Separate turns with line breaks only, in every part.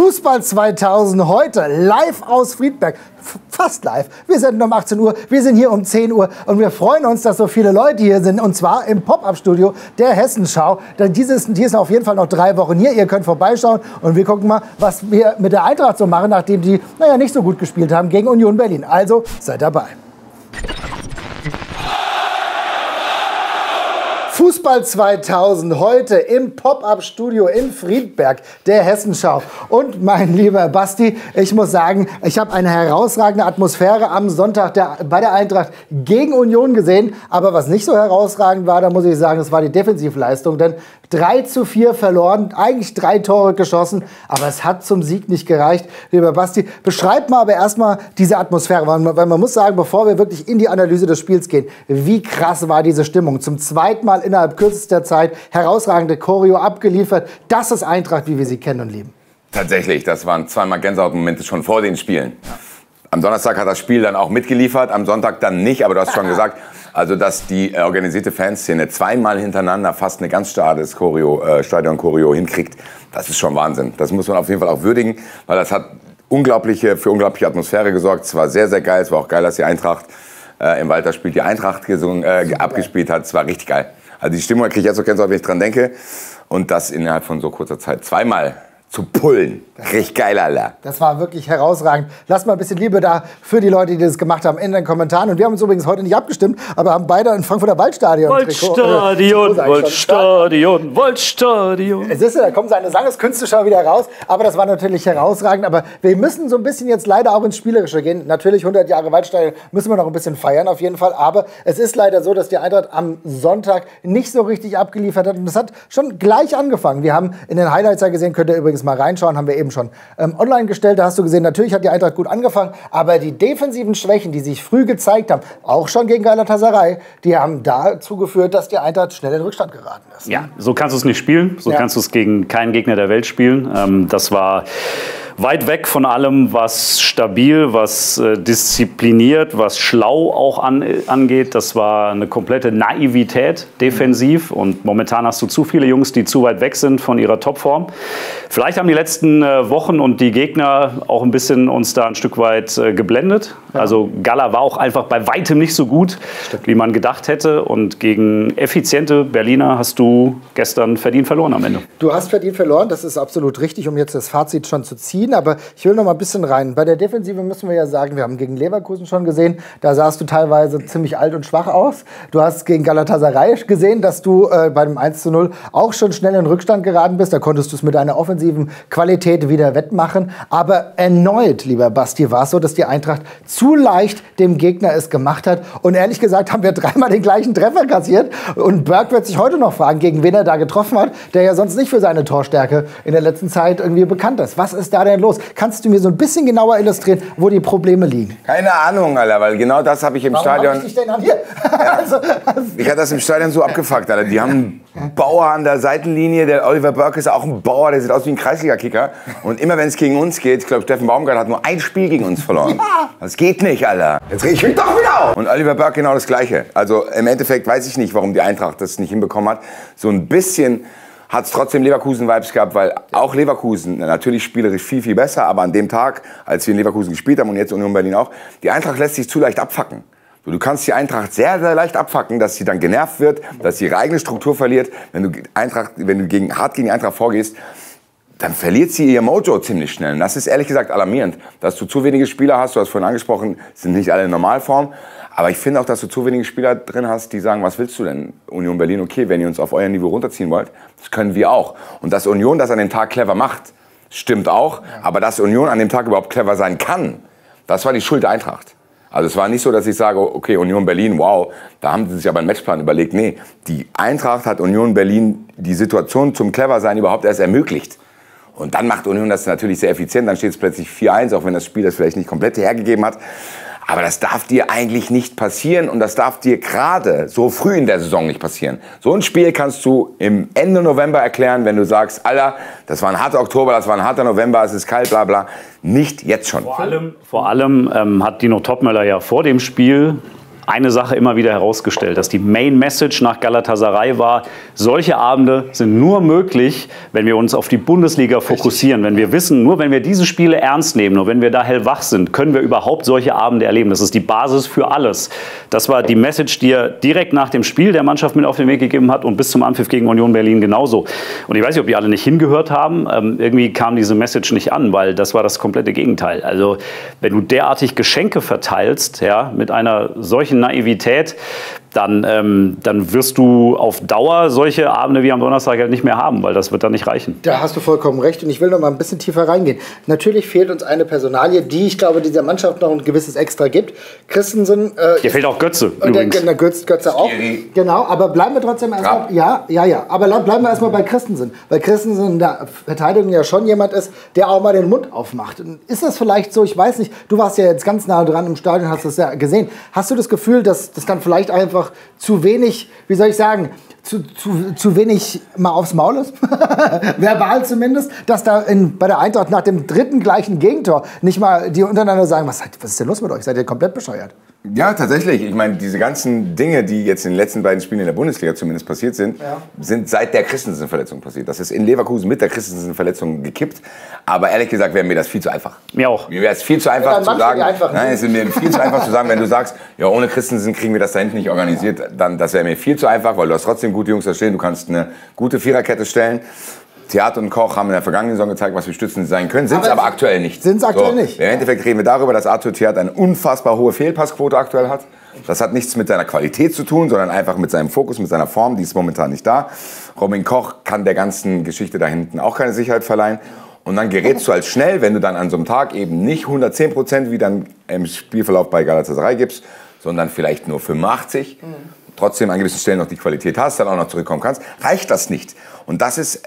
Fußball 2000 heute live aus Friedberg. Fast live. Wir senden um 18 Uhr, wir sind hier um 10 Uhr und wir freuen uns, dass so viele Leute hier sind. Und zwar im Pop-Up-Studio der Hessenschau. Die ist auf jeden Fall noch 3 Wochen hier. Ihr könnt vorbeischauen und wir gucken mal, was wir mit der Eintracht so machen, nachdem die, nicht so gut gespielt haben gegen Union Berlin. Also seid dabei. Fußball 2000 heute im Pop-Up-Studio in Friedberg, der Hessenschau. Und mein lieber Basti, ich muss sagen, ich habe eine herausragende Atmosphäre am Sonntag bei der Eintracht gegen Union gesehen. Aber was nicht so herausragend war, da muss ich sagen, das war die Defensivleistung. Denn 3:4 verloren, eigentlich 3 Tore geschossen, aber es hat zum Sieg nicht gereicht. Lieber Basti, beschreib mal aber erstmal diese Atmosphäre, weil man muss sagen, bevor wir wirklich in die Analyse des Spiels gehen, wie krass war diese Stimmung? Zum zweiten Mal innerhalb kürzester Zeit herausragende Choreo abgeliefert. Das ist Eintracht, wie wir sie kennen und lieben.
Tatsächlich, das waren zweimal Gänsehautmomente schon vor den Spielen. Ja. Am Donnerstag hat das Spiel dann auch mitgeliefert, am Sonntag dann nicht, aber du hast schon gesagt, also dass die organisierte Fanszene zweimal hintereinander fast eine ganz starkes Stadion-Choreo hinkriegt, das ist schon Wahnsinn. Das muss man auf jeden Fall auch würdigen, weil das hat für unglaubliche Atmosphäre gesorgt. Es war sehr, sehr geil, es war auch geil, dass die Eintracht im Walter-Spiel die Eintracht abgespielt hat, es war richtig geil. Also die Stimmung kriege ich jetzt so Gänsehaut, wenn ich dran denke. Und das innerhalb von so kurzer Zeit zweimal zu pullen. Richtig geil, Alter.
Das war wirklich herausragend. Lasst mal ein bisschen Liebe da für die Leute, die das gemacht haben, in den Kommentaren. Und wir haben uns übrigens heute nicht abgestimmt, aber haben beide ein Frankfurter Waldstadion. Waldstadion. Siehst du, da kommen seine Sangeskünste schon wieder raus. Aber das war natürlich herausragend. Aber wir müssen so ein bisschen jetzt leider auch ins Spielerische gehen. Natürlich 100 Jahre Waldstadion müssen wir noch ein bisschen feiern auf jeden Fall. Aber es ist leider so, dass die Eintracht am Sonntag nicht so richtig abgeliefert hat. Und das hat schon gleich angefangen. Wir haben in den Highlights ja gesehen, könnt ihr übrigens mal reinschauen, haben wir eben schon online gestellt. Da hast du gesehen, natürlich hat die Eintracht gut angefangen, aber die defensiven Schwächen, die sich früh gezeigt haben, auch schon gegen Galatasaray, die haben dazu geführt, dass die Eintracht schnell in Rückstand geraten ist.
Ja, so kannst du es nicht spielen. So kannst du es gegen keinen Gegner der Welt spielen. Das war weit weg von allem, was stabil, was diszipliniert, was schlau auch angeht. Das war eine komplette Naivität defensiv. Und momentan hast du zu viele Jungs, die zu weit weg sind von ihrer Topform. Vielleicht haben die letzten Wochen und die Gegner auch ein bisschen uns da ein Stück weit geblendet. Ja. Also Gala war auch einfach bei weitem nicht so gut, wie man gedacht hätte. Und gegen effiziente Berliner hast du gestern verdient verloren am Ende.
Du hast verdient verloren, das ist absolut richtig, um jetzt das Fazit schon zu ziehen. Aber ich will noch mal ein bisschen rein. Bei der Defensive müssen wir ja sagen, wir haben gegen Leverkusen schon gesehen, da sahst du teilweise ziemlich alt und schwach aus. Du hast gegen Galatasaray gesehen, dass du bei dem 1:0 auch schon schnell in Rückstand geraten bist. Da konntest du es mit deiner offensiven Qualität wieder wettmachen. Aber erneut, lieber Basti, war es so, dass die Eintracht zu leicht dem Gegner es gemacht hat. Und ehrlich gesagt haben wir 3-mal den gleichen Treffer kassiert. Und Berg wird sich heute noch fragen, gegen wen er da getroffen hat, der ja sonst nicht für seine Torstärke in der letzten Zeit irgendwie bekannt ist. Was ist da denn los? Kannst du mir so ein bisschen genauer illustrieren, wo die Probleme liegen?
Keine Ahnung, Alter, weil genau das habe ich im Stadion...
Warum ich dich denn an hier?
Ja. Ich hatte das im Stadion so abgefuckt, Alter. Die haben einen Bauer an der Seitenlinie, der Oliver Burke ist auch ein Bauer, der sieht aus wie ein Kreisliga-Kicker. Und immer wenn es gegen uns geht, ich glaube, Steffen Baumgart hat nur ein Spiel gegen uns verloren. Ja. Das geht nicht, Alter. Jetzt reg ich mich doch wieder auf. Und Oliver Burke genau das Gleiche. Also im Endeffekt weiß ich nicht, warum die Eintracht das nicht hinbekommen hat. So ein bisschen hat es trotzdem Leverkusen-Vibes gehabt, weil auch Leverkusen natürlich spielerisch viel, viel besser, aber an dem Tag, als wir in Leverkusen gespielt haben und jetzt Union Berlin auch, die Eintracht lässt sich zu leicht abfacken. Du kannst die Eintracht sehr, sehr leicht abfacken, dass sie dann genervt wird, dass sie ihre eigene Struktur verliert. Wenn du hart gegen die Eintracht vorgehst, dann verliert sie ihr Mojo ziemlich schnell. Und das ist ehrlich gesagt alarmierend, dass du zu wenige Spieler hast. Du hast vorhin angesprochen, sind nicht alle in Normalform. Aber ich finde auch, dass du zu wenige Spieler drin hast, die sagen, was willst du denn, Union Berlin? Okay, wenn ihr uns auf euer Niveau runterziehen wollt, das können wir auch. Und dass Union das an dem Tag clever macht, stimmt auch. Aber dass Union an dem Tag überhaupt clever sein kann, das war die Schuld der Eintracht. Also es war nicht so, dass ich sage, okay, Union Berlin, wow, da haben sie sich aber einen Matchplan überlegt. Nee, die Eintracht hat Union Berlin die Situation zum Cleversein überhaupt erst ermöglicht. Und dann macht Union das natürlich sehr effizient, dann steht es plötzlich 4:1, auch wenn das Spiel das vielleicht nicht komplett hergegeben hat. Aber das darf dir eigentlich nicht passieren und das darf dir gerade so früh in der Saison nicht passieren. So ein Spiel kannst du im Ende November erklären, wenn du sagst, Alter, das war ein harter Oktober, das war ein harter November, es ist kalt, bla bla. Nicht jetzt schon.
Vor allem hat Dino Topmöller ja vor dem Spiel eine Sache immer wieder herausgestellt, dass die Main Message nach Galatasaray war, solche Abende sind nur möglich, wenn wir uns auf die Bundesliga fokussieren, wenn wir wissen, nur wenn wir diese Spiele ernst nehmen, nur wenn wir da hellwach sind, können wir überhaupt solche Abende erleben. Das ist die Basis für alles. Das war die Message, die er direkt nach dem Spiel der Mannschaft mit auf den Weg gegeben hat und bis zum Anpfiff gegen Union Berlin genauso. Und ich weiß nicht, ob die alle nicht hingehört haben. Irgendwie kam diese Message nicht an, weil das war das komplette Gegenteil. Also wenn du derartig Geschenke verteilst, ja, mit einer solchen Naivität, dann wirst du auf Dauer solche Abende wie am Donnerstag halt nicht mehr haben, weil das wird dann nicht reichen.
Da hast du vollkommen recht und ich will noch mal ein bisschen tiefer reingehen. Natürlich fehlt uns eine Personalie, die, ich glaube, dieser Mannschaft noch ein gewisses Extra gibt. Christensen...
Hier fehlt auch Götze übrigens.
Götze auch. Genau, aber bleiben wir trotzdem erstmal... Ja. Aber bleiben wir erstmal bei Christensen. Weil Christensen in der Verteidigung ja schon jemand ist, der auch mal den Mund aufmacht. Und ist das vielleicht so, ich weiß nicht, du warst ja jetzt ganz nah dran im Stadion, hast das ja gesehen. Hast du das Gefühl, dass das dann vielleicht einfach zu wenig, wie soll ich sagen, zu wenig mal aufs Maul ist, verbal zumindest, dass da bei der Eintracht nach dem dritten gleichen Gegentor nicht mal die untereinander sagen, was ist denn los mit euch, seid ihr komplett bescheuert?
Ja, tatsächlich. Ich meine, diese ganzen Dinge, die jetzt in den letzten beiden Spielen in der Bundesliga zumindest passiert sind, sind seit der Christensen-Verletzung passiert. Das ist in Leverkusen mit der Christensen-Verletzung gekippt. Aber ehrlich gesagt wäre mir das viel zu einfach.
Mir auch.
Mir wäre es viel zu einfach zu sagen, nein, es ist mir viel zu einfach zu sagen, wenn du sagst, ja, ohne Christensen kriegen wir das da hinten nicht organisiert, dann das wäre mir viel zu einfach, weil du hast trotzdem gute Jungs da stehen, du kannst eine gute Viererkette stellen. Theater und Koch haben in der vergangenen Saison gezeigt, was für Stützen sie sein können, sind es aber aktuell nicht.
Sind es aktuell nicht.
Im Endeffekt reden wir darüber, dass Arthur Theat eine unfassbar hohe Fehlpassquote aktuell hat. Das hat nichts mit seiner Qualität zu tun, sondern einfach mit seinem Fokus, mit seiner Form, die ist momentan nicht da. Robin Koch kann der ganzen Geschichte da hinten auch keine Sicherheit verleihen. Und dann gerätst du halt schnell, wenn du dann an so einem Tag eben nicht 110% wie dann im Spielverlauf bei Galatasaray gibst, sondern vielleicht nur 85%, trotzdem an gewissen Stellen noch die Qualität hast, dann auch noch zurückkommen kannst, reicht das nicht. Und das ist...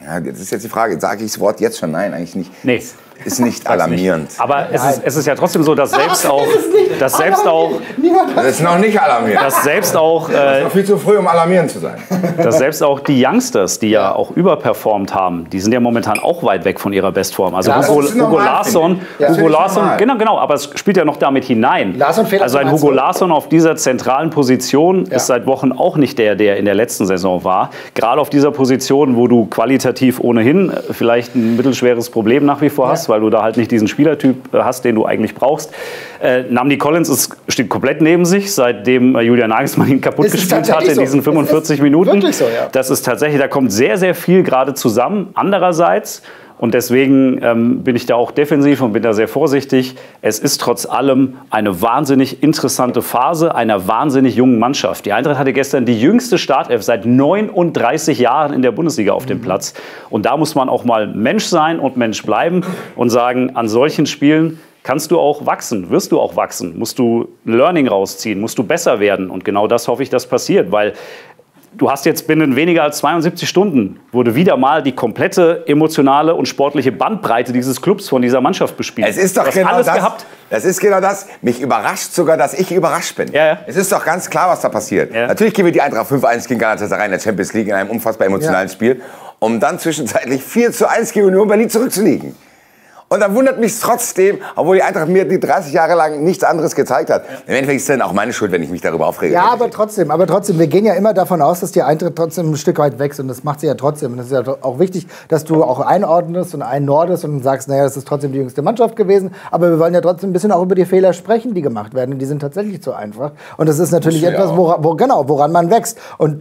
Ja, das ist jetzt die Frage, sage ich das Wort jetzt schon? Nein, eigentlich nicht.
Nee.
Ist nicht alarmierend.
Aber es ist ja trotzdem so, dass selbst auch... Das
ist noch nicht alarmierend.
Dass selbst auch...
Das ist noch viel zu früh, um alarmierend zu sein.
Dass selbst auch die Youngsters, die ja auch überperformt haben, die sind ja momentan auch weit weg von ihrer Bestform. Also ja, Hugo Larsson, genau, aber es spielt ja noch damit hinein. Also ein Hugo Larsson auf dieser zentralen Position ist seit Wochen auch nicht der in der letzten Saison war. Gerade auf dieser Position, wo du qualitativ ohnehin vielleicht ein mittelschweres Problem nach wie vor hast, weil du da halt nicht diesen Spielertyp hast, den du eigentlich brauchst. Namdi Collins steht komplett neben sich, seitdem Julian Nagelsmann ihn kaputt gespielt hat in diesen 45 Minuten.
So, ja.
Das ist tatsächlich, da kommt sehr, sehr viel gerade zusammen. Andererseits, und deswegen bin ich da auch defensiv und bin da sehr vorsichtig, es ist trotz allem eine wahnsinnig interessante Phase einer wahnsinnig jungen Mannschaft. Die Eintracht hatte gestern die jüngste Startelf seit 39 Jahren in der Bundesliga auf dem Platz. Und da muss man auch mal Mensch sein und Mensch bleiben und sagen, an solchen Spielen kannst du auch wachsen, wirst du auch wachsen, musst du Learning rausziehen, musst du besser werden. Und genau das hoffe ich, dass passiert, weil du hast jetzt binnen weniger als 72 Stunden wurde wieder mal die komplette emotionale und sportliche Bandbreite dieses Clubs von dieser Mannschaft bespielt.
Es ist doch genau das. Das ist genau das. Mich überrascht sogar, dass ich überrascht bin.
Ja.
Es ist doch ganz klar, was da passiert.
Ja.
Natürlich gewinnen die Eintracht 5-1 gegen Galatasaray in der Champions League in einem unfassbar emotionalen Spiel, um dann zwischenzeitlich 4-1 gegen Union Berlin zurückzuliegen. Und dann wundert mich trotzdem, obwohl die Eintracht mir die 30 Jahre lang nichts anderes gezeigt hat. Im Endeffekt ist es dann auch meine Schuld, wenn ich mich darüber aufrege.
Ja, aber trotzdem, wir gehen ja immer davon aus, dass die Eintracht trotzdem ein Stück weit wächst. Und das macht sie ja trotzdem. Und das ist ja auch wichtig, dass du auch einordnest und einnordest und sagst, naja, das ist trotzdem die jüngste Mannschaft gewesen. Aber wir wollen ja trotzdem ein bisschen auch über die Fehler sprechen, die gemacht werden. Und die sind tatsächlich zu einfach. Und das ist natürlich etwas, woran man wächst.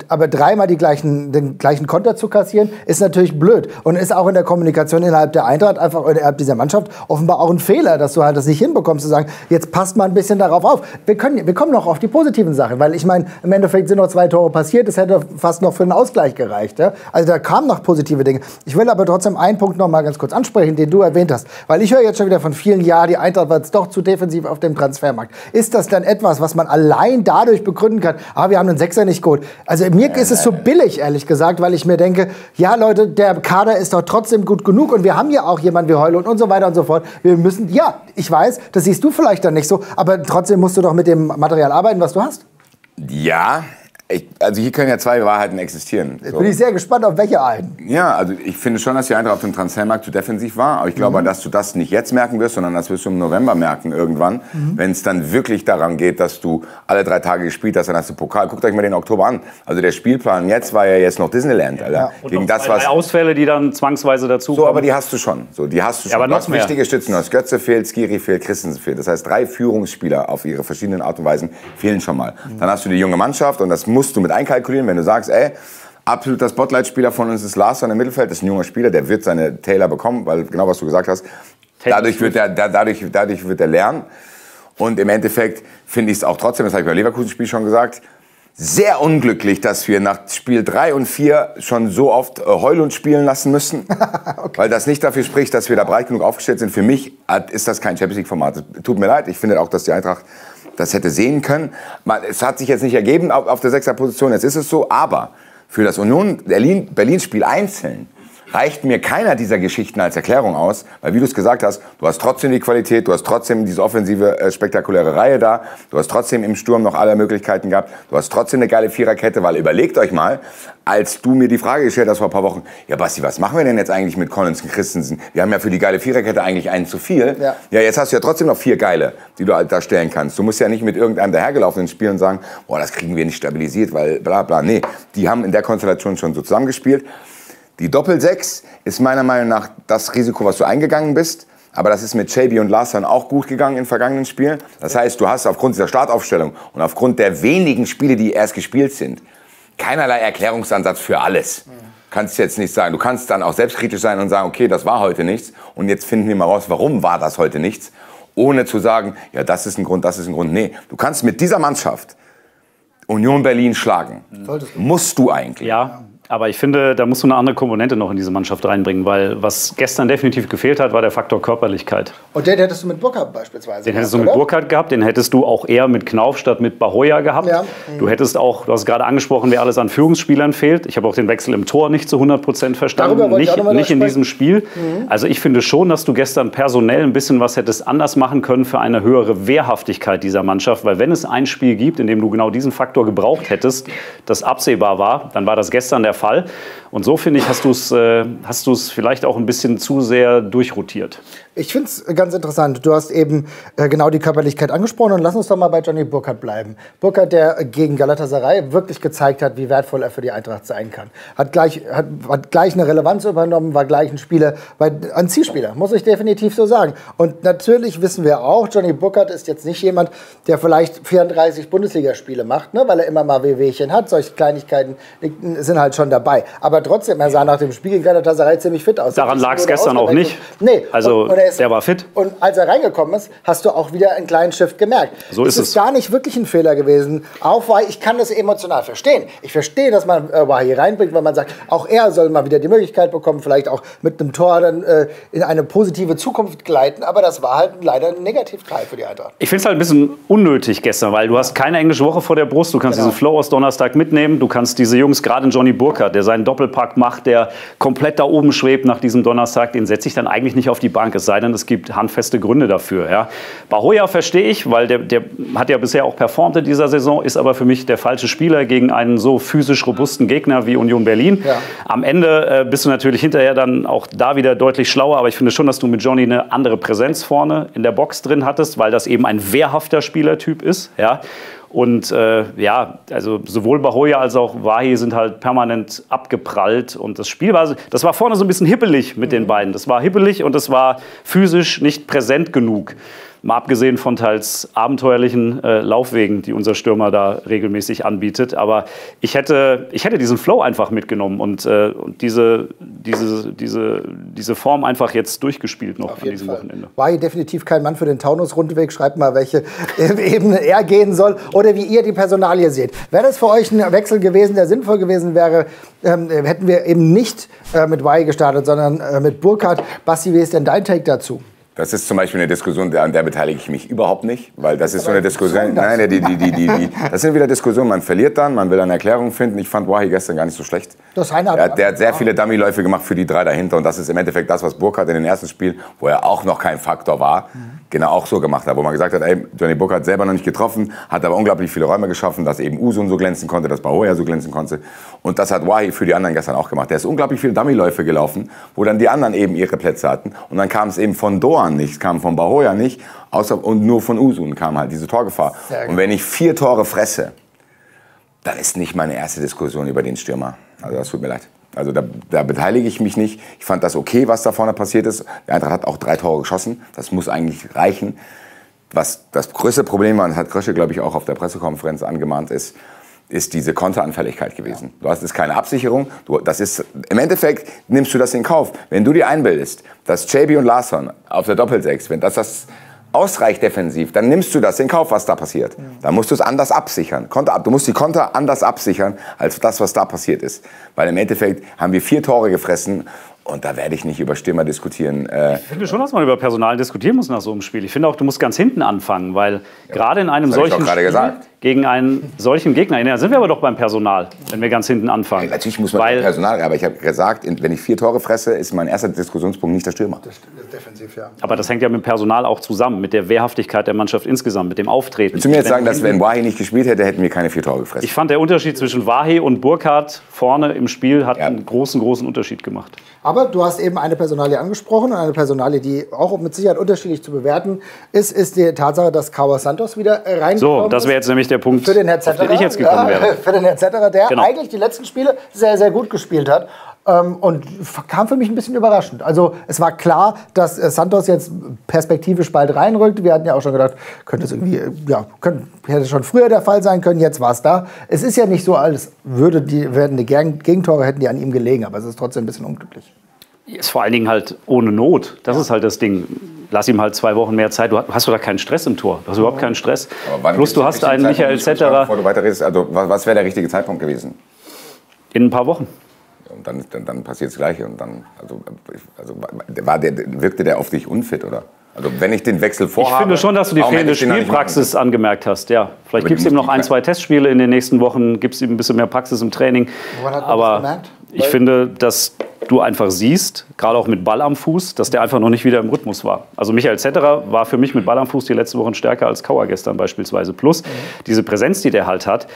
Aber dreimal den gleichen Konter zu kassieren, ist natürlich blöd. Und ist auch in der Kommunikation innerhalb der Eintracht, einfach innerhalb dieser Mannschaft, offenbar auch ein Fehler, dass du halt das nicht hinbekommst, zu sagen, jetzt passt mal ein bisschen darauf auf. Wir kommen noch auf die positiven Sachen, weil ich meine, im Endeffekt sind noch 2 Tore passiert, es hätte fast noch für einen Ausgleich gereicht. Ja? Also da kamen noch positive Dinge. Ich will aber trotzdem einen Punkt noch mal ganz kurz ansprechen, den du erwähnt hast, weil ich höre jetzt schon wieder von vielen, ja, die Eintracht war jetzt doch zu defensiv auf dem Transfermarkt. Ist das dann etwas, was man allein dadurch begründen kann, wir haben einen Sechser nicht geholt? Also mir ist es so billig, ehrlich gesagt, weil ich mir denke, ja Leute, der Kader ist doch trotzdem gut genug und wir haben ja auch jemanden wie Heule und so weiter und so fort. Wir müssen, ja, ich weiß, das siehst du vielleicht dann nicht so, aber trotzdem musst du doch mit dem Material arbeiten, was du hast.
Ja, Also hier können ja zwei Wahrheiten existieren.
Jetzt bin ich sehr gespannt, auf welche einen.
Ja, also ich finde schon, dass die Eintracht auf dem Transfermarkt zu defensiv war. Aber ich glaube, dass du das nicht jetzt merken wirst, sondern das wirst du im November merken irgendwann. Wenn es dann wirklich daran geht, dass du alle 3 Tage gespielt hast, dann hast du Pokal. Guckt euch mal den Oktober an. Also der Spielplan jetzt war ja jetzt noch Disneyland, Alter.
Ja. Und gegen das, was Ausfälle, die dann zwangsweise dazu kommen.
So, aber die hast du schon. So, die hast du schon.
Ja, aber
du
noch
hast wichtige Stützen. Du hast Götze fehlt, Skiri fehlt, Christensen fehlt. Das heißt, 3 Führungsspieler auf ihre verschiedenen Art und Weisen fehlen schon mal. Dann hast du die junge Mannschaft und das musst du mit einkalkulieren, wenn du sagst, ey, absoluter Spotlight-Spieler von uns ist Larsson im Mittelfeld, das ist ein junger Spieler, der wird seine Taylor bekommen, weil genau was du gesagt hast, dadurch wird er lernen. Und im Endeffekt finde ich es auch trotzdem, das habe ich beim Leverkusen-Spiel schon gesagt, sehr unglücklich, dass wir nach Spiel 3 und 4 schon so oft Heulund spielen lassen müssen, okay. Weil das nicht dafür spricht, dass wir da breit genug aufgestellt sind. Für mich ist das kein Champions-League-Format. Tut mir leid, ich finde auch, dass die Eintracht das hätte sehen können. Es hat sich jetzt nicht ergeben auf der 6er Position, jetzt ist es so. Aber für das Union-Berlin-Spiel einzeln reicht mir keiner dieser Geschichten als Erklärung aus. Weil, wie du es gesagt hast, du hast trotzdem die Qualität, du hast trotzdem diese offensive, spektakuläre Reihe da. Du hast trotzdem im Sturm noch alle Möglichkeiten gehabt. Du hast trotzdem eine geile Viererkette, weil überlegt euch mal, als du mir die Frage gestellt hast vor ein paar Wochen, ja Basti, was machen wir denn jetzt eigentlich mit Collins und Christensen? Wir haben ja für die geile Viererkette eigentlich einen zu viel. Ja, jetzt hast du ja trotzdem noch 4 geile, die du da stellen kannst. Du musst ja nicht mit irgendeinem dahergelaufenen spielen und sagen, boah, das kriegen wir nicht stabilisiert, weil bla bla. Nee, die haben in der Konstellation schon so zusammengespielt. Die Doppel-6 ist meiner Meinung nach das Risiko, was du eingegangen bist. Aber das ist mit Chaby und Larsson auch gut gegangen in vergangenen Spielen. Das heißt, du hast aufgrund dieser Startaufstellung und aufgrund der wenigen Spiele, die erst gespielt sind, keinerlei Erklärungsansatz für alles. Kannst jetzt nicht sagen. Du kannst dann auch selbstkritisch sein und sagen, okay, das war heute nichts. Und jetzt finden wir mal raus, warum war das heute nichts. Ohne zu sagen, ja, das ist ein Grund, das ist ein Grund. Nee, du kannst mit dieser Mannschaft Union Berlin schlagen. Musst du eigentlich.
Ja. Aber ich finde, da musst du eine andere Komponente noch in diese Mannschaft reinbringen, weil was gestern definitiv gefehlt hat, war der Faktor Körperlichkeit.
Und den hättest du mit Burkhardt beispielsweise
Den hättest du mit Burkhardt gehabt, den hättest du auch eher mit Knauf statt mit Bahoya gehabt. Ja. Du hättest auch, du hast gerade angesprochen, wer alles an Führungsspielern fehlt. Ich habe auch den Wechsel im Tor nicht zu 100% verstanden, nicht in diesem Spiel. Also ich finde schon, dass du gestern personell ein bisschen was hättest anders machen können für eine höhere Wehrhaftigkeit dieser Mannschaft, weil wenn es ein Spiel gibt, in dem du genau diesen Faktor gebraucht hättest, das absehbar war, dann war das gestern der Fall. Und so, finde ich, hast du es vielleicht auch ein bisschen zu sehr durchrotiert.
Ich finde es ganz interessant. Du hast eben genau die Körperlichkeit angesprochen. Und lass uns doch mal bei Johnny Burkhardt bleiben. Burkhardt, der gegen Galatasaray wirklich gezeigt hat, wie wertvoll er für die Eintracht sein kann. Hat gleich eine Relevanz übernommen, war gleich ein Spieler, ein Zielspieler, muss ich definitiv so sagen. Und natürlich wissen wir auch, Johnny Burkhardt ist jetzt nicht jemand, der vielleicht 34 Bundesligaspiele macht, ne, weil er immer mal Wehwehchen hat. Solche Kleinigkeiten sind halt schon dabei. Aber trotzdem, er sah nach dem Spiel gegen Galatasaray ziemlich fit aus.
Daran lag es gestern auch nicht.
Nee,
also der war fit.
Und als er reingekommen ist, hast du auch wieder einen kleinen Shift gemerkt.
So ist es.
Ist gar nicht wirklich ein Fehler gewesen. Auch weil ich kann das emotional verstehen. Ich verstehe, dass man Wahi reinbringt, weil man sagt, auch er soll mal wieder die Möglichkeit bekommen, vielleicht auch mit einem Tor dann in eine positive Zukunft gleiten. Aber das war halt leider ein Negativteil für die Eintracht.
Ich finde es halt ein bisschen unnötig gestern, weil du hast keine englische Woche vor der Brust. Du kannst diesen Flow aus Donnerstag mitnehmen. Du kannst diese Jungs, gerade Johnny Burkhardt, der seinen Doppelpack macht, der komplett da oben schwebt nach diesem Donnerstag, den setze ich dann eigentlich nicht auf die Bank. Es sei denn, es gibt handfeste Gründe dafür. Ja. Bahoya verstehe ich, weil der hat ja bisher auch performt in dieser Saison, ist aber für mich der falsche Spieler gegen einen so physisch robusten Gegner wie Union Berlin. Ja. Am Ende bist du natürlich hinterher dann auch da wieder deutlich schlauer, aber ich finde schon, dass du mit Johnny eine andere Präsenz vorne in der Box drin hattest, weil das eben ein wehrhafter Spielertyp ist. Ja. Und ja, also sowohl Bahoya als auch Wahi sind halt permanent abgeprallt. Und das Spiel das war vorne so ein bisschen hippelig mit den beiden. Das war hippelig und das war physisch nicht präsent genug. Mal abgesehen von teils abenteuerlichen Laufwegen, die unser Stürmer da regelmäßig anbietet. Aber ich hätte diesen Flow einfach mitgenommen und diese Form einfach jetzt durchgespielt noch an diesem Wochenende.
War hier definitiv kein Mann für den Taunus-Rundweg. Schreibt mal, welche Ebene er gehen soll oder wie ihr die Personalie seht. Wäre das für euch ein Wechsel gewesen, der sinnvoll gewesen wäre, hätten wir eben nicht mit Wahi gestartet, sondern mit Burkhardt. Basti, wie ist denn dein Take dazu?
Das ist zum Beispiel eine Diskussion, an der beteilige ich mich überhaupt nicht, weil das ist so eine Diskussion. Nein, das sind wieder Diskussionen. Man verliert dann, man will eine Erklärung finden. Ich fand Wahhi gestern gar nicht so schlecht. Der hat sehr viele Dummy-Läufe gemacht für die 3 dahinter und das ist im Endeffekt das, was Burkhardt in den ersten Spielen, wo er auch noch kein Faktor war, genau auch so gemacht hat, wo man gesagt hat, ey, Johnny Burkhardt selber noch nicht getroffen, hat aber unglaublich viele Räume geschaffen, dass eben Usun so glänzen konnte, dass Bahoya so glänzen konnte und das hat Wahhi für die anderen gestern auch gemacht. Der ist unglaublich viele Dummy-Läufe gelaufen, wo dann die anderen eben ihre Plätze hatten und dann kam es eben von Doan nicht, es kam von Bahoya nicht, und nur von Usun kam halt diese Torgefahr. Und wenn ich 4 Tore fresse, dann ist nicht meine erste Diskussion über den Stürmer. Also das tut mir leid. Also da beteilige ich mich nicht. Ich fand das okay, was da vorne passiert ist. Der Eintracht hat auch 3 Tore geschossen. Das muss eigentlich reichen. Was das größte Problem war, und das hat Krösche, glaube ich, auch auf der Pressekonferenz angemahnt, ist diese Konteranfälligkeit gewesen. Du hast jetzt keine Absicherung. Im Endeffekt nimmst du das in Kauf. Wenn du dir einbildest, dass JB und Larsson auf der Doppelsechs, wenn das ausreicht defensiv, dann nimmst du das in Kauf, was da passiert. Dann musst du es anders absichern. Du musst die Konter anders absichern, als das, was da passiert ist. Weil im Endeffekt haben wir 4 Tore gefressen und da werde ich nicht über Stürmer diskutieren.
Ich finde schon, dass man über Personal diskutieren muss nach so einem Spiel. Ich finde auch, du musst ganz hinten anfangen, weil gerade in einem solchen Spiel gegen einen solchen Gegner, da sind wir aber doch beim Personal, wenn wir ganz hinten anfangen.
Ja, natürlich muss man beim Personal, aber ich habe gesagt, wenn ich 4 Tore fresse, ist mein erster Diskussionspunkt nicht der Stürmer.
Das ist defensiv, ja.
Aber das hängt ja mit dem Personal auch zusammen, mit der Wehrhaftigkeit der Mannschaft insgesamt, mit dem Auftreten.
Willst du mir jetzt sagen, dass wenn Wahhi nicht gespielt hätte, hätten wir keine 4 Tore gefressen?
Ich fand, der Unterschied zwischen Wahhi und Burkhardt vorne im Spiel hat einen großen Unterschied gemacht.
Aber du hast eben eine Personalie angesprochen, eine Personalie, die auch mit Sicherheit unterschiedlich zu bewerten ist die Tatsache, dass Carlos Santos wieder reingekommen ist.
So, das wäre jetzt nämlich der Punkt,
für den Herr Zetterer,
auf den ich jetzt gekommen wäre.
Für den Herr Zetterer, der eigentlich die letzten Spiele sehr, sehr gut gespielt hat. Und kam für mich ein bisschen überraschend. Also es war klar, dass Santos jetzt perspektivisch bald reinrückt. Wir hatten ja auch schon gedacht, könnte es irgendwie, hätte schon früher der Fall sein können. Jetzt war es da. Es ist ja nicht so, als werden die Gegentore hätten die an ihm gelegen, aber es ist trotzdem ein bisschen unglücklich.
Ist vor allen Dingen halt ohne Not. Das ist halt das Ding. Lass ihm halt 2 Wochen mehr Zeit. Du hast doch keinen Stress im Tor. Du hast überhaupt keinen Stress. Plus du hast einen Michael Zetterer.
Bevor du weiterredest, also was wäre der richtige Zeitpunkt gewesen?
In ein paar Wochen.
Und dann passiert das Gleiche. Und dann, wirkte der auf dich unfit, oder? Also wenn ich den Wechsel vorhabe...
Ich finde schon, dass du die fehlende Spielpraxis angemerkt hast. Ja, vielleicht gibst du ihm noch 1, 2 Testspiele in den nächsten Wochen, gibst ihm ein bisschen mehr Praxis im Training.
Woran hat man das gemerkt?
Ich finde, dass du einfach siehst, gerade auch mit Ball am Fuß, dass der einfach noch nicht wieder im Rhythmus war. Also Michael Zetterer war für mich mit Ball am Fuß die letzten Wochen stärker als Kauer gestern beispielsweise. Plus diese Präsenz, die der halt hat.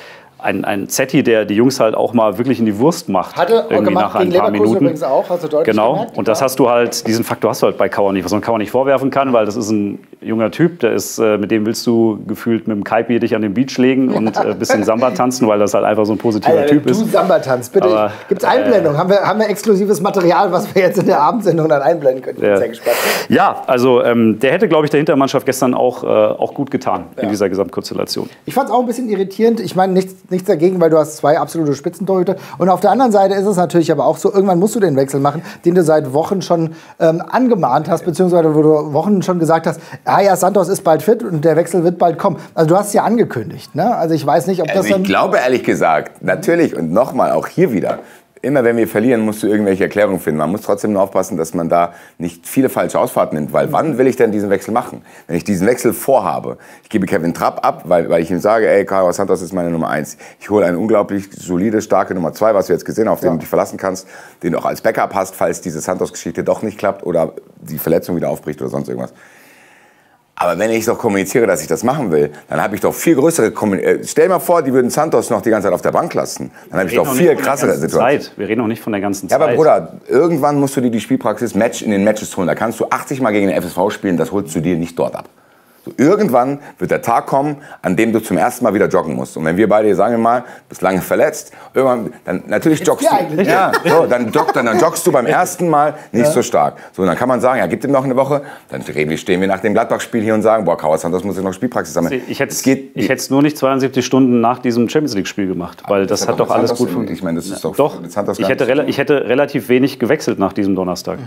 Ein Zetti, der die Jungs halt auch mal wirklich in die Wurst macht.
Hatte auch gemacht gegen Leverkusen übrigens auch, hast du deutlich gemerkt.
Und das hast du halt, diesen Faktor hast du halt bei Kauer nicht, was man Kauer nicht vorwerfen kann, weil das ist ein junger Typ, der ist, mit dem willst du gefühlt mit dem Kaipi dich an den Beach legen und ein bisschen Samba tanzen, weil das halt einfach so ein positiver Typ ist.
Du Samba tanzt, bitte. Gibt es Einblendung? Haben wir exklusives Material, was wir jetzt in der Abendsendung dann einblenden können? Ich bin sehr gespannt.
Ja, also der hätte, glaube ich, der Hintermannschaft gestern auch gut getan in dieser Gesamtkonstellation.
Ich fand es auch ein bisschen irritierend. Ich meine, nichts dagegen, weil du hast 2 absolute Spitzentorhüter. Und auf der anderen Seite ist es natürlich aber auch so, irgendwann musst du den Wechsel machen, den du seit Wochen schon angemahnt hast, beziehungsweise wo du Wochen schon gesagt hast, ja, Santos ist bald fit und der Wechsel wird bald kommen. Also du hast es ja angekündigt, ne? Also ich weiß nicht, ob das
Ich glaube ehrlich gesagt, natürlich und nochmal, auch hier wieder, immer wenn wir verlieren, musst du irgendwelche Erklärungen finden. Man muss trotzdem nur aufpassen, dass man da nicht viele falsche Ausfahrten nimmt. Weil wann will ich denn diesen Wechsel machen? Wenn ich diesen Wechsel vorhabe, ich gebe Kevin Trapp ab, weil ich ihm sage, ey, Carlos Santos ist meine Nummer 1. Ich hole eine unglaublich solide, starke Nummer 2, was du jetzt gesehen hast, auf den du dich verlassen kannst, den du auch als Backup hast, falls diese Santos-Geschichte doch nicht klappt oder die Verletzung wieder aufbricht oder sonst irgendwas. Aber wenn ich doch kommuniziere, dass ich das machen will, dann habe ich doch viel größere... Stell dir mal vor, die würden Santos noch die ganze Zeit auf der Bank lassen. Dann habe ich doch viel krassere Situationen.
Wir reden noch nicht von der ganzen Zeit.
Ja, aber Bruder, irgendwann musst du dir die Spielpraxis in den Matches holen. Da kannst du 80 Mal gegen den FSV spielen, das holst du dir nicht dort ab. So, irgendwann wird der Tag kommen, an dem du zum ersten Mal wieder joggen musst. Und wenn wir beide, sagen wir mal, bist lange verletzt, irgendwann, dann natürlich joggst du. Ja, so, dann joggst du beim ersten Mal nicht so stark. So, dann kann man sagen, ja, gib ihm noch eine Woche. Dann stehen wir nach dem Gladbach-Spiel hier und sagen, boah, Carlos Santos muss jetzt noch Spielpraxis sammeln.
Ich hätte es nur nicht 72 Stunden nach diesem Champions-League-Spiel gemacht, weil das hat doch alles gut funktioniert.
Ich meine, das ist doch
ich hätte relativ wenig gewechselt nach diesem Donnerstag.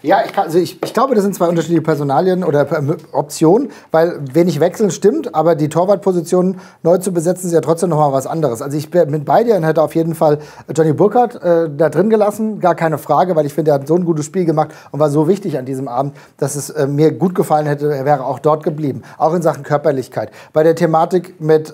Ja, ich glaube, das sind zwei unterschiedliche Personalien oder Optionen, weil wenig wechseln stimmt, aber die Torwartposition neu zu besetzen ist ja trotzdem noch mal was anderes. Also ich bin bei dir und hätte auf jeden Fall Johnny Burkhardt da drin gelassen, gar keine Frage, weil ich finde, er hat so ein gutes Spiel gemacht und war so wichtig an diesem Abend, dass es mir gut gefallen hätte, er wäre auch dort geblieben, auch in Sachen Körperlichkeit. Bei der Thematik mit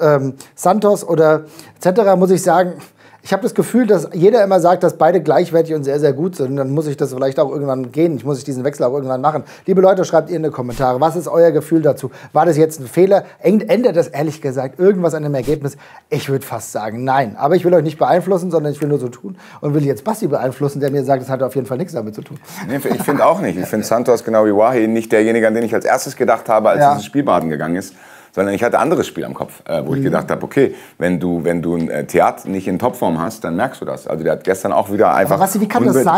Santos oder etc. muss ich sagen, ich habe das Gefühl, dass jeder immer sagt, dass beide gleichwertig und sehr, sehr gut sind. Dann muss ich das vielleicht auch irgendwann gehen. Ich muss diesen Wechsel auch irgendwann machen. Liebe Leute, schreibt ihr in die Kommentare. Was ist euer Gefühl dazu? War das jetzt ein Fehler? Ändert das ehrlich gesagt irgendwas an dem Ergebnis? Ich würde fast sagen, nein. Aber ich will euch nicht beeinflussen, sondern ich will nur so tun und will jetzt Basti beeinflussen, der mir sagt, das hat auf jeden Fall nichts damit zu tun.
Nee, ich finde auch nicht. Ich finde Santos genau wie Wahi nicht derjenige, an den ich als erstes gedacht habe, als dieses Spiel baden gegangen ist. Sondern ich hatte ein anderes Spiel am Kopf, wo ich gedacht habe, okay, wenn du ein Theater nicht in Topform hast, dann merkst du das. Also der hat gestern auch wieder einfach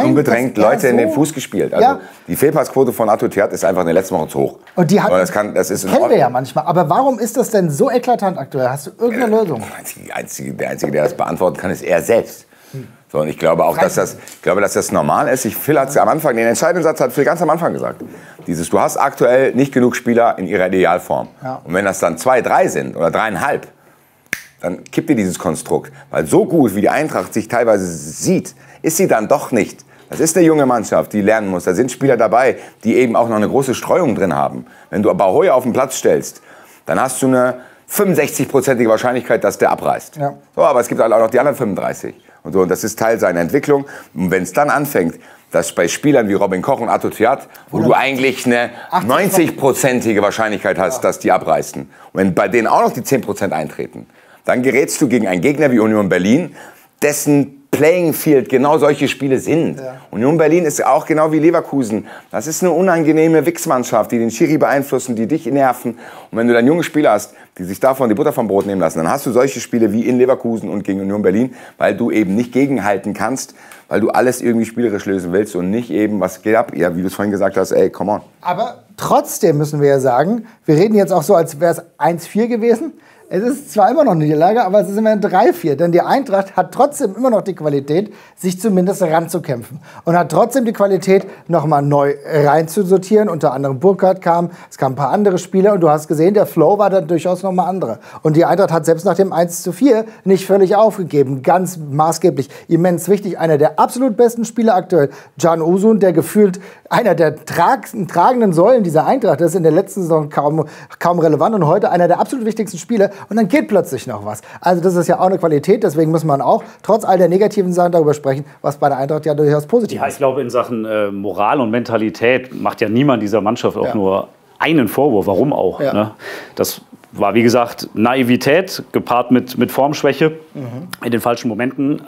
unbedrängt Leute in den Fuß gespielt. Also die Fehlpassquote von Arthur Theat ist einfach in der letzten Woche zu hoch.
Und die hat,
das kennen
wir ja manchmal. Aber warum ist das denn so eklatant aktuell? Hast du irgendeine Lösung?
Der Einzige, der das beantworten kann, ist er selbst. So, und ich glaube auch, dass das normal ist. Phil hat es am Anfang, den entscheidenden Satz hat Phil ganz am Anfang gesagt. Du hast aktuell nicht genug Spieler in ihrer Idealform. Ja. Und wenn das dann 2, 3 sind oder 3,5, dann kippt dir dieses Konstrukt. Weil so gut, wie die Eintracht sich teilweise sieht, ist sie dann doch nicht. Das ist eine junge Mannschaft, die lernen muss. Da sind Spieler dabei, die eben auch noch eine große Streuung drin haben. Wenn du Bahoya auf den Platz stellst, dann hast du eine 65-prozentige Wahrscheinlichkeit, dass der abreißt. Ja. So, aber es gibt halt auch noch die anderen 35. Und das ist Teil seiner Entwicklung. Und wenn es dann anfängt, dass bei Spielern wie Robin Koch und Arthur Theat, wo du eigentlich eine 90-prozentige Wahrscheinlichkeit hast, dass die abreißen. Und wenn bei denen auch noch die 10% eintreten, dann gerätst du gegen einen Gegner wie Union Berlin, dessen Playing Field genau solche Spiele sind. Ja. Union Berlin ist auch genau wie Leverkusen. Das ist eine unangenehme Wichsmannschaft, die den Schiri beeinflussen, die dich nerven. Und wenn du dann junge Spieler hast, die sich davon die Butter vom Brot nehmen lassen, dann hast du solche Spiele wie in Leverkusen und gegen Union Berlin, weil du eben nicht gegenhalten kannst, weil du alles irgendwie spielerisch lösen willst und nicht eben, was geht ab? Ja, wie du es vorhin gesagt hast, ey, come on.
Aber trotzdem müssen wir ja sagen, wir reden jetzt auch so, als wäre es 1-4 gewesen. Es ist zwar immer noch eine Niederlage, aber es ist immer ein 3-4. Denn die Eintracht hat trotzdem immer noch die Qualität, sich zumindest ranzukämpfen. Und hat trotzdem die Qualität, nochmal neu reinzusortieren. Unter anderem Burkhardt kam, es kamen ein paar andere Spieler. Und du hast gesehen, der Flow war dann durchaus nochmal anderer. Und die Eintracht hat selbst nach dem 1-4 nicht völlig aufgegeben. Ganz maßgeblich, immens wichtig. Einer der absolut besten Spieler aktuell, Can Uzun, der gefühlt einer der tragenden Säulen dieser Eintracht ist, in der letzten Saison kaum relevant. Und heute einer der absolut wichtigsten Spieler. Und dann geht plötzlich noch was. Also das ist ja auch eine Qualität, deswegen muss man auch trotz all der negativen Sachen darüber sprechen, was bei der Eintracht ja durchaus positiv ist.
Ja, ich glaube, in Sachen Moral und Mentalität macht ja niemand dieser Mannschaft auch nur einen Vorwurf. Warum auch? Ja. Ne? Das war, wie gesagt, Naivität gepaart mit Formschwäche in den falschen Momenten,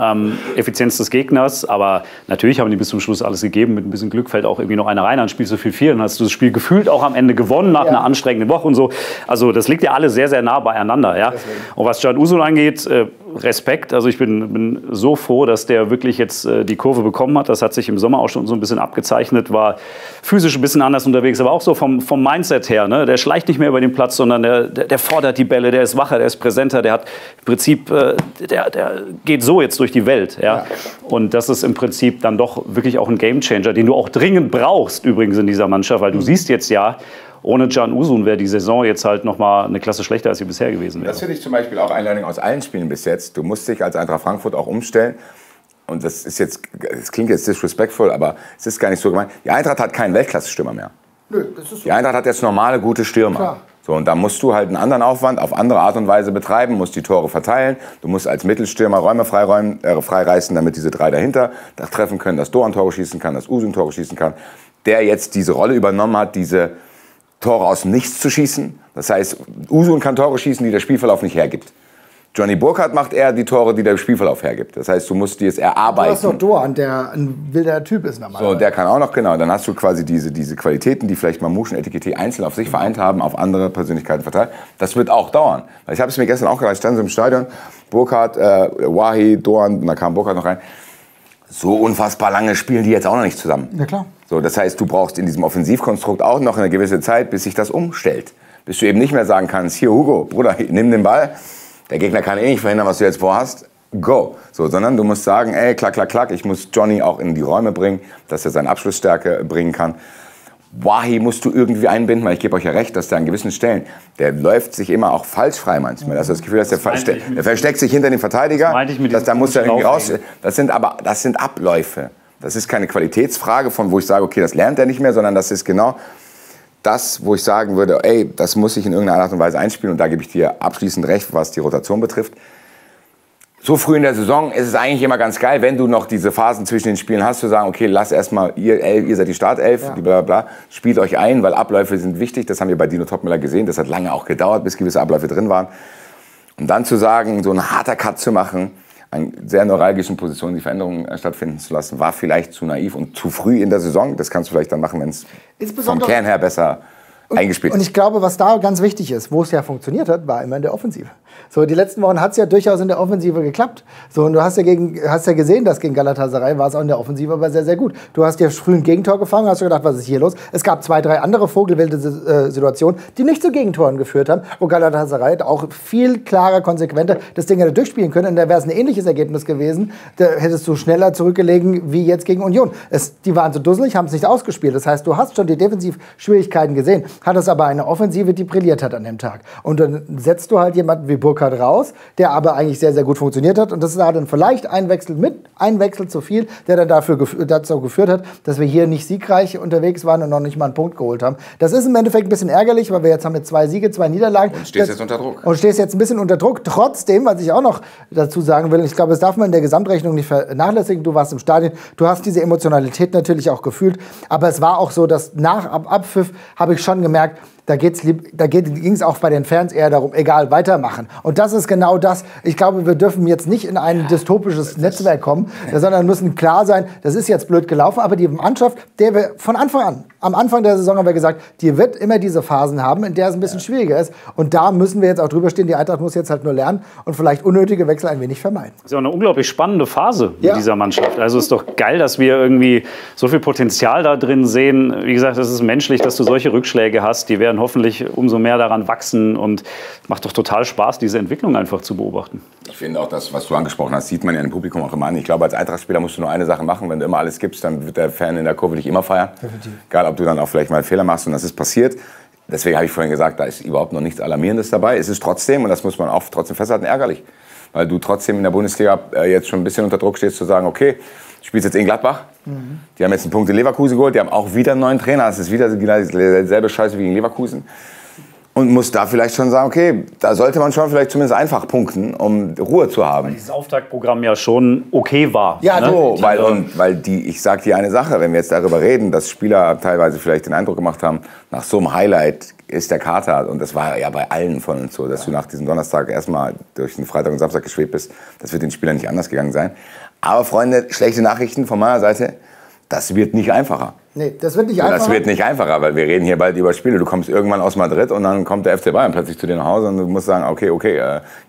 Effizienz des Gegners. Aber natürlich haben die bis zum Schluss alles gegeben. Mit ein bisschen Glück fällt auch irgendwie noch einer rein, dann spielst du viel. Dann hast du das Spiel gefühlt auch am Ende gewonnen nach einer anstrengenden Woche und so. Also das liegt ja alles sehr, sehr nah beieinander. Ja? Und was Can Uzun angeht, Respekt. Also ich bin so froh, dass der wirklich jetzt die Kurve bekommen hat. Das hat sich im Sommer auch schon so ein bisschen abgezeichnet. War physisch ein bisschen anders unterwegs, aber auch so vom Mindset her. Ne? Der schleicht nicht mehr über den Platz, sondern der fordert die Bälle, der ist wacher, der ist präsenter, der hat im Prinzip, der geht so jetzt durch die Welt. Ja? Und das ist im Prinzip dann doch wirklich auch ein Gamechanger, den du auch dringend brauchst übrigens in dieser Mannschaft, weil du siehst jetzt ja, ohne Can Uzun wäre die Saison jetzt halt noch mal eine Klasse schlechter, als sie bisher gewesen wäre.
Das finde ich zum Beispiel auch ein Learning aus allen Spielen bis jetzt. Du musst dich als Eintracht Frankfurt auch umstellen. Und das klingt jetzt disrespectful, aber es ist gar nicht so gemeint. Die Eintracht hat keinen Weltklasse-Stürmer mehr. Nö, das ist so. Die Eintracht hat jetzt normale, gute Stürmer. Klar. So, und da musst du halt einen anderen Aufwand auf andere Art und Weise betreiben, musst die Tore verteilen. Du musst als Mittelstürmer Räume freireißen, damit diese 3 dahinter treffen können, dass Doan Tore schießen kann, dass Uzun Tore schießen kann. Der jetzt diese Rolle übernommen hat, diese Tore aus dem Nichts zu schießen. Das heißt, Uzun kann Tore schießen, die der Spielverlauf nicht hergibt. Johnny Burkhardt macht eher die Tore, die der Spielverlauf hergibt. Das heißt, du musst dir es erarbeiten. Du hast
noch Doan, der ein wilder Typ ist normalerweise.
So, der kann auch noch, genau. Dann hast du quasi diese Qualitäten, die vielleicht Mamouche und Etikette einzeln auf sich vereint haben, auf andere Persönlichkeiten verteilt. Das wird auch dauern. Weil ich habe es mir gestern auch gedacht, ich stand so im Stadion, Burkhardt, Wahi, Doan, und da kam Burkhardt noch rein. So unfassbar lange spielen die jetzt auch noch nicht zusammen.
Ja, klar.
So, das heißt, du brauchst in diesem Offensivkonstrukt auch noch eine gewisse Zeit, bis sich das umstellt. Bis du eben nicht mehr sagen kannst, hier Hugo, Bruder, nimm den Ball. Der Gegner kann eh nicht verhindern, was du jetzt vorhast. go. So, sondern du musst sagen, ey, klack, klack, klack, ich muss Johnny auch in die Räume bringen, dass er seine Abschlussstärke bringen kann. Wahi musst du irgendwie einbinden, weil ich gebe euch ja recht, dass der an gewissen Stellen, der läuft sich immer auch falsch frei manchmal. Das ist das Gefühl, dass der versteckt sich hinter dem Verteidiger. Da muss er irgendwie raus. Das sind Abläufe. Das ist keine Qualitätsfrage, von wo ich sage, okay, das lernt er nicht mehr, sondern das ist genau das, wo ich sagen würde, ey, das muss ich in irgendeiner Art und Weise einspielen. Und da gebe ich dir abschließend recht, was die Rotation betrifft. So früh in der Saison ist es eigentlich immer ganz geil, wenn du noch diese Phasen zwischen den Spielen hast, zu sagen, okay, lass erstmal, ihr seid die Startelf, bla bla bla, spielt euch ein, weil Abläufe sind wichtig. Das haben wir bei Dino Topmöller gesehen. Das hat lange auch gedauert, bis gewisse Abläufe drin waren. Und dann zu sagen, so ein harter Cut zu machen, an sehr neuralgischen Positionen die Veränderungen stattfinden zu lassen, war vielleicht zu naiv und zu früh in der Saison. Das kannst du vielleicht dann machen, wenn es vom Kern her besser eingespielt ist.
Und ich glaube, was da ganz wichtig ist, wo es ja funktioniert hat, war immer in der Offensive. So, die letzten Wochen hat es ja durchaus in der Offensive geklappt. So, und du hast ja gesehen, dass gegen Galatasaray war es auch in der Offensive aber sehr, sehr gut. Du hast ja früh ein Gegentor gefangen, hast du gedacht, was ist hier los? Es gab 2, 3 andere vogelwilde Situationen, die nicht zu Gegentoren geführt haben, wo Galatasaray auch viel klarer, konsequenter das Ding hätte durchspielen können. Und da wäre es ein ähnliches Ergebnis gewesen. Da hättest du schneller zurückgelegen wie jetzt gegen Union. Die waren so dusselig, haben es nicht ausgespielt. Das heißt, du hast schon die Defensivschwierigkeiten gesehen, hattest aber eine Offensive, die brilliert hat an dem Tag. Und dann setzt du halt jemanden wie Burkhardt raus, der aber eigentlich sehr, sehr gut funktioniert hat. Und das war dann vielleicht ein Wechsel zu viel, der dann dazu geführt hat, dass wir hier nicht siegreich unterwegs waren und noch nicht mal einen Punkt geholt haben. Das ist im Endeffekt ein bisschen ärgerlich, weil wir jetzt haben 2 Siege, 2 Niederlagen.
Und stehst jetzt unter Druck.
Und stehst jetzt ein bisschen unter Druck. Trotzdem, was ich auch noch dazu sagen will, ich glaube, das darf man in der Gesamtrechnung nicht vernachlässigen. Du warst im Stadion, du hast diese Emotionalität natürlich auch gefühlt. Aber es war auch so, dass nach Abpfiff habe ich schon gemerkt, da ging es auch bei den Fans eher darum, egal, weitermachen. Und das ist genau das. Ich glaube, wir dürfen jetzt nicht in ein dystopisches Netzwerk kommen, sondern müssen klar sein, das ist jetzt blöd gelaufen, aber die Mannschaft, der wir von Anfang an, am Anfang der Saison haben wir gesagt, die wird immer diese Phasen haben, in der es ein bisschen schwieriger ist. Und da müssen wir jetzt auch drüber stehen. Die Eintracht muss jetzt halt nur lernen und vielleicht unnötige Wechsel ein wenig vermeiden.
Das ist ja eine unglaublich spannende Phase mit dieser Mannschaft. Also es ist doch geil, dass wir irgendwie so viel Potenzial da drin sehen. Wie gesagt, es ist menschlich, dass du solche Rückschläge hast. Die werden hoffentlich umso mehr daran wachsen und macht doch total Spaß, diese Entwicklung einfach zu beobachten.
Ich finde auch das, was du angesprochen hast, sieht man ja im Publikum auch immer an. Ich glaube, als Eintracht-Spieler musst du nur eine Sache machen. Wenn du immer alles gibst, dann wird der Fan in der Kurve dich immer feiern. Definitiv. Egal, ob du dann auch vielleicht mal einen Fehler machst, und das ist passiert. Deswegen habe ich vorhin gesagt, da ist überhaupt noch nichts Alarmierendes dabei. Es ist trotzdem, und das muss man auch trotzdem festhalten, ärgerlich. Weil du trotzdem in der Bundesliga jetzt schon ein bisschen unter Druck stehst, zu sagen, okay, du spielst jetzt in Gladbach. Die haben jetzt einen Punkt in Leverkusen geholt, die haben auch wieder einen neuen Trainer. Das ist wieder dieselbe Scheiße wie in Leverkusen. Und muss da vielleicht schon sagen, okay, da sollte man schon vielleicht zumindest einfach punkten, um Ruhe zu haben.
Weil dieses Auftaktprogramm ja schon okay war.
Ja, ne? So, ich sag dir eine Sache, wenn wir jetzt darüber reden, dass Spieler teilweise vielleicht den Eindruck gemacht haben, nach so einem Highlight ist der Kater, und das war ja bei allen von uns so, dass du nach diesem Donnerstag erstmal durch den Freitag und Samstag geschwebt bist, das wird den Spielern nicht anders gegangen sein. Aber Freunde, schlechte Nachrichten von meiner Seite, das wird nicht einfacher.
Nee, das wird nicht einfacher.
Das wird nicht einfacher, weil wir reden hier bald über Spiele. Du kommst irgendwann aus Madrid und dann kommt der FC Bayern plötzlich zu dir nach Hause und du musst sagen, okay,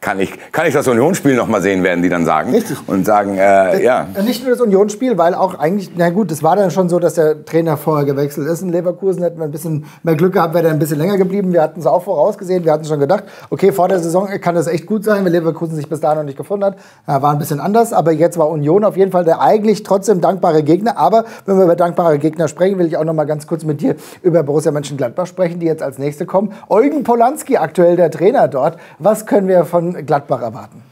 kann ich das Unionsspiel noch mal sehen, werden die dann sagen.
Richtig.
Und sagen, ja.
Nicht nur das Unionsspiel, weil auch eigentlich, na gut, es war dann schon so, dass der Trainer vorher gewechselt ist. In Leverkusen hätten wir ein bisschen mehr Glück gehabt, wäre er ein bisschen länger geblieben. Wir hatten es auch vorausgesehen, wir hatten schon gedacht, okay, vor der Saison kann das echt gut sein, wenn Leverkusen sich bis dahin noch nicht gefunden hat. War ein bisschen anders, aber jetzt war Union auf jeden Fall der eigentlich trotzdem dankbare Gegner. Aber wenn wir über dankbare Gegner sprechen, will ich auch noch mal ganz kurz mit dir über Borussia Mönchengladbach sprechen, die jetzt als Nächste kommen. Eugen Polanski, aktuell der Trainer dort. Was können wir von Gladbach erwarten?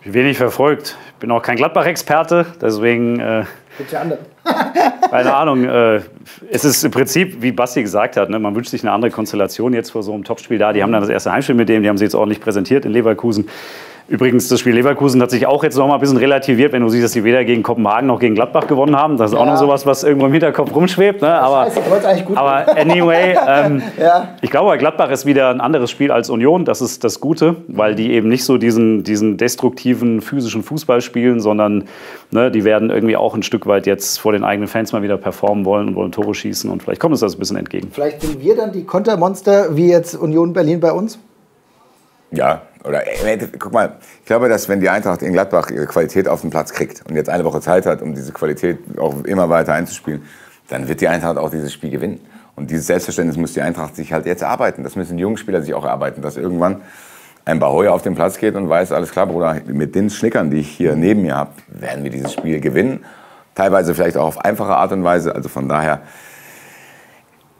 Wenig verfolgt. Ich bin auch kein Gladbach-Experte, deswegen...
Gibt's ja andere.
Keine Ahnung. Es ist im Prinzip, wie Basti gesagt hat, ne, man wünscht sich eine andere Konstellation jetzt vor so einem Topspiel da. Die haben dann das erste Heimspiel mit dem, die haben sie jetzt ordentlich präsentiert in Leverkusen. Übrigens, das Spiel Leverkusen hat sich auch jetzt noch mal ein bisschen relativiert, wenn du siehst, dass sie weder gegen Kopenhagen noch gegen Gladbach gewonnen haben. Das ist auch noch sowas, was irgendwo im Hinterkopf rumschwebt. Ne? Aber anyway, ich glaube, Gladbach ist wieder ein anderes Spiel als Union. Das ist das Gute, weil die eben nicht so diesen destruktiven, physischen Fußball spielen, sondern ne, die werden irgendwie auch ein Stück weit jetzt vor den eigenen Fans mal wieder performen wollen und wollen Tore schießen. Und vielleicht kommt uns das ein bisschen entgegen.
Vielleicht sind wir dann die Kontermonster, wie jetzt Union Berlin bei uns?
Ja, oder guck mal, ich glaube, dass wenn die Eintracht in Gladbach ihre Qualität auf den Platz kriegt und jetzt eine Woche Zeit hat, um diese Qualität auch immer weiter einzuspielen, dann wird die Eintracht auch dieses Spiel gewinnen. Und dieses Selbstverständnis muss die Eintracht sich halt jetzt erarbeiten. Das müssen die jungen Spieler sich auch erarbeiten, dass irgendwann ein Bahoya auf den Platz geht und weiß, alles klar, Bruder, mit den Schnickern, die ich hier neben mir habe, werden wir dieses Spiel gewinnen. Teilweise vielleicht auch auf einfache Art und Weise. Also von daher,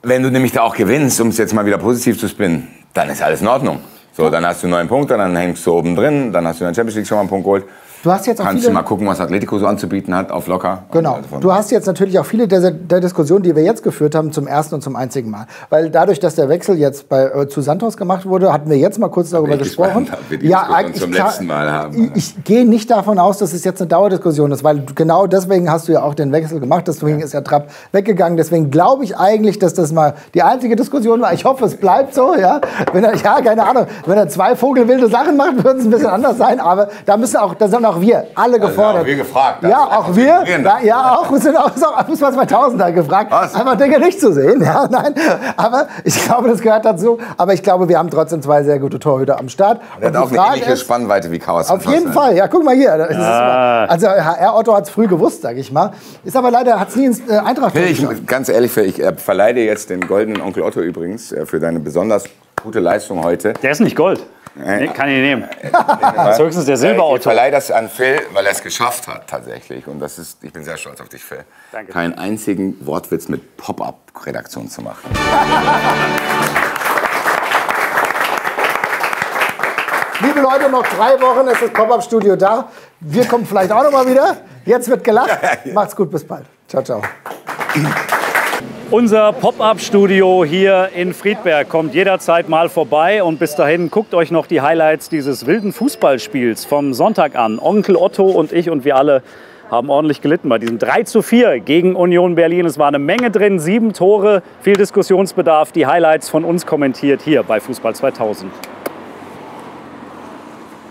wenn du nämlich da auch gewinnst, um es jetzt mal wieder positiv zu spinnen, dann ist alles in Ordnung. So, dann hast du 9 Punkte, dann hängst du oben drin, dann hast du in der Champions League schon mal einen Punkt geholt.
Du hast jetzt auch
Kannst du mal gucken, was Atletico so anzubieten hat, auf locker.
Genau.
Also
du hast jetzt natürlich auch viele der Diskussionen, die wir jetzt geführt haben, zum ersten und zum einzigen Mal. Weil dadurch, dass der Wechsel jetzt zu Santos gemacht wurde, hatten wir jetzt mal kurz darüber gesprochen.
Zum letzten Mal haben.
Ich gehe nicht davon aus, dass es jetzt eine Dauerdiskussion ist, weil genau deswegen hast du ja auch den Wechsel gemacht. Deswegen ist ja Trapp weggegangen. Deswegen glaube ich eigentlich, dass das mal die einzige Diskussion war. Ich hoffe, es bleibt so. Ja, keine Ahnung. Wenn er 2 vogelwilde Sachen macht, wird es ein bisschen anders sein. Aber da sind auch wir alle gefordert.
Auch wir gefragt.
Ja, auch wir. Wir sind auch bis mal 2000er gefragt, einfach Dinge nicht zu sehen. Ja, nein. Aber ich glaube, das gehört dazu. Aber ich glaube, wir haben trotzdem 2 sehr gute Torhüter am Start.
Der hat auch eine ähnliche Spannweite wie Chaos.
Auf jeden Fall. Ja, guck mal hier. Also HR Otto hat es früh gewusst, sag ich mal. Ist aber leider, hat es nie ins Eintracht geschafft.
Ganz ehrlich, ich verleihe dir jetzt den goldenen Onkel Otto übrigens für deine besonders gute Leistung heute.
Der ist nicht Gold. Nee, kann ich nehmen. Das ist höchstens der Silber-Otto.
Ich verleihe das an Phil, weil er es geschafft hat tatsächlich. Und ich bin sehr stolz auf dich, Phil.
Danke.
Keinen einzigen Wortwitz mit Pop-Up-Redaktion zu machen.
Liebe Leute, noch 3 Wochen ist das Pop-Up-Studio da. Wir kommen vielleicht auch noch mal wieder. Jetzt wird gelacht. Macht's gut, bis bald. Ciao, ciao.
Unser Pop-Up-Studio hier in Friedberg kommt jederzeit mal vorbei. Und bis dahin guckt euch noch die Highlights dieses wilden Fußballspiels vom Sonntag an. Onkel Otto und ich und wir alle haben ordentlich gelitten bei diesem 3:4 gegen Union Berlin. Es war eine Menge drin, 7 Tore, viel Diskussionsbedarf. Die Highlights von uns kommentiert hier bei Fußball 2000.